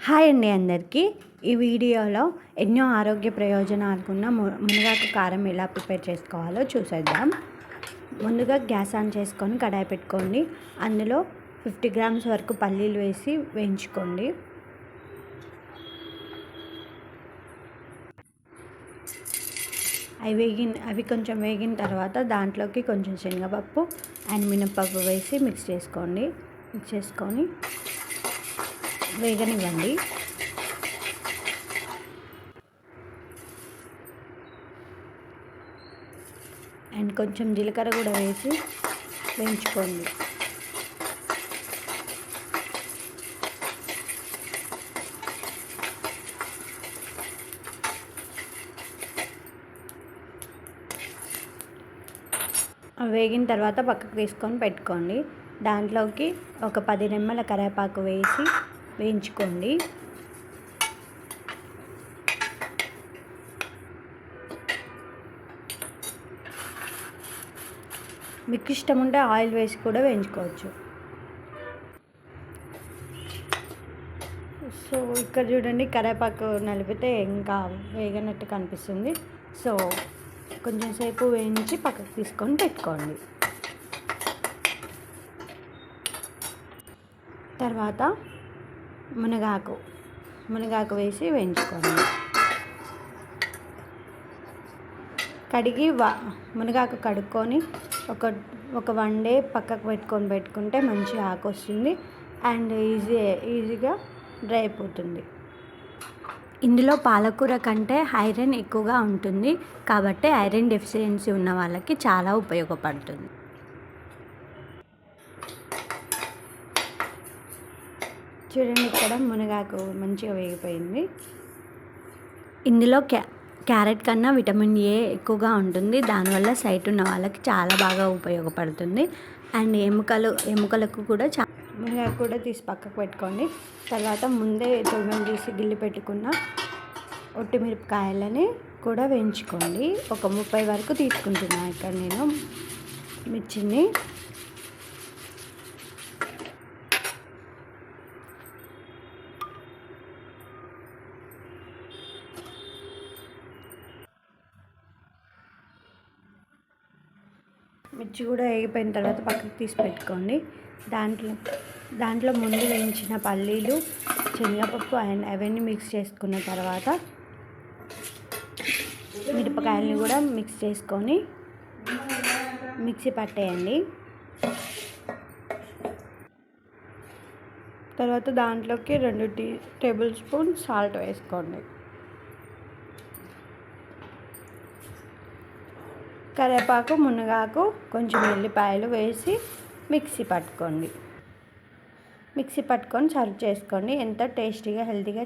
Hi అండి అందరికీ. ఈ వీడియోలో ఎన్నో ఆరోగ్య ప్రయోజనాలుకున్న మునగాకు కారం ఎలా ప్రిపేర్ చేసుకోవాలో చూసేద్దాం. ముందుగా గ్యాస్ ఆన్ చేసుకొని కడాయి పెట్టుకోండి. అందులో 50 గ్రామ్స్ వరకు పల్లీలు వేసి వేయించుకోండి. అవి కొంచెం వేగిన తర్వాత దాంట్లోకి కొంచెం శనగపప్పు అండ్ మినపప్పు వేసి మిక్స్ చేసుకొని వేగనివ్వండి. అండ్ కొంచెం జీలకర్ర కూడా వేసి వేయించుకోండి. వేగిన తర్వాత పక్కకు తీసుకొని పెట్టుకోండి. దాంట్లోకి ఒక 10 రెమ్మల కరివేపాకు వేసి వేయించుకోండి. మీకు ఇష్టం ఉంటే ఆయిల్ వేసి కూడా వేయించుకోవచ్చు. సో ఇక్కడ చూడండి, కరివేపాకు నలిపితే ఇంకా వేగనట్టు కనిపిస్తుంది. సో కొంచెం సేపు వేయించి పక్కకు తీసుకొని పెట్టుకోండి. తర్వాత మునగాకు వేసి వేయించుకోండి. మునగాకు కడుక్కొని ఒక 1 డే పక్కకు పెట్టుకుంటే మంచి ఆకు వస్తుంది అండ్ ఈజీగా డ్రై అయిపోతుంది. ఇందులో పాలకూర కంటే ఐరన్ ఎక్కువగా ఉంటుంది కాబట్టి ఐరన్ డెఫిషియన్సీ ఉన్న వాళ్ళకి చాలా ఉపయోగపడుతుంది. చూడండి, ఇక్కడ మునగాకు మంచిగా వేగిపోయింది. ఇందులో క్యారెట్ కన్నా విటమిన్ ఏ ఎక్కువగా ఉంటుంది. దానివల్ల సైట్ ఉన్న వాళ్ళకి చాలా బాగా ఉపయోగపడుతుంది. అండ్ ఎముకలకు కూడా మునగాకు కూడా తీసి పక్కకు పెట్టుకోండి. తర్వాత ముందే తొడిమలు తీసి గిల్లి పెట్టుకున్న ఒట్టిమిరపకాయలని కూడా వేయించుకోండి. ఒక 30 వరకు తీసుకుంటున్నాను ఇక్కడ నేను మిర్చిని. మిర్చి కూడా వేగిపోయిన తర్వాత పక్కకు తీసి పెట్టుకోండి. దాంట్లో ముందు వేయించిన పల్లీలు, శనగపప్పు అండ్ అవన్నీ మిక్స్ చేసుకున్న తర్వాత మిరపకాయలని కూడా మిక్స్ చేసుకొని మిక్సీ పట్టేయండి. తర్వాత దాంట్లోకి 2 టేబుల్ స్పూన్ సాల్ట్ వేసుకోండి. కరివేపాకు, మునగాకు, కొంచెం ఎల్లిపాయలు వేసి మిక్సీ పట్టుకొని సర్వ్ చేసుకోండి. ఎంతో టేస్టీగా హెల్తీగా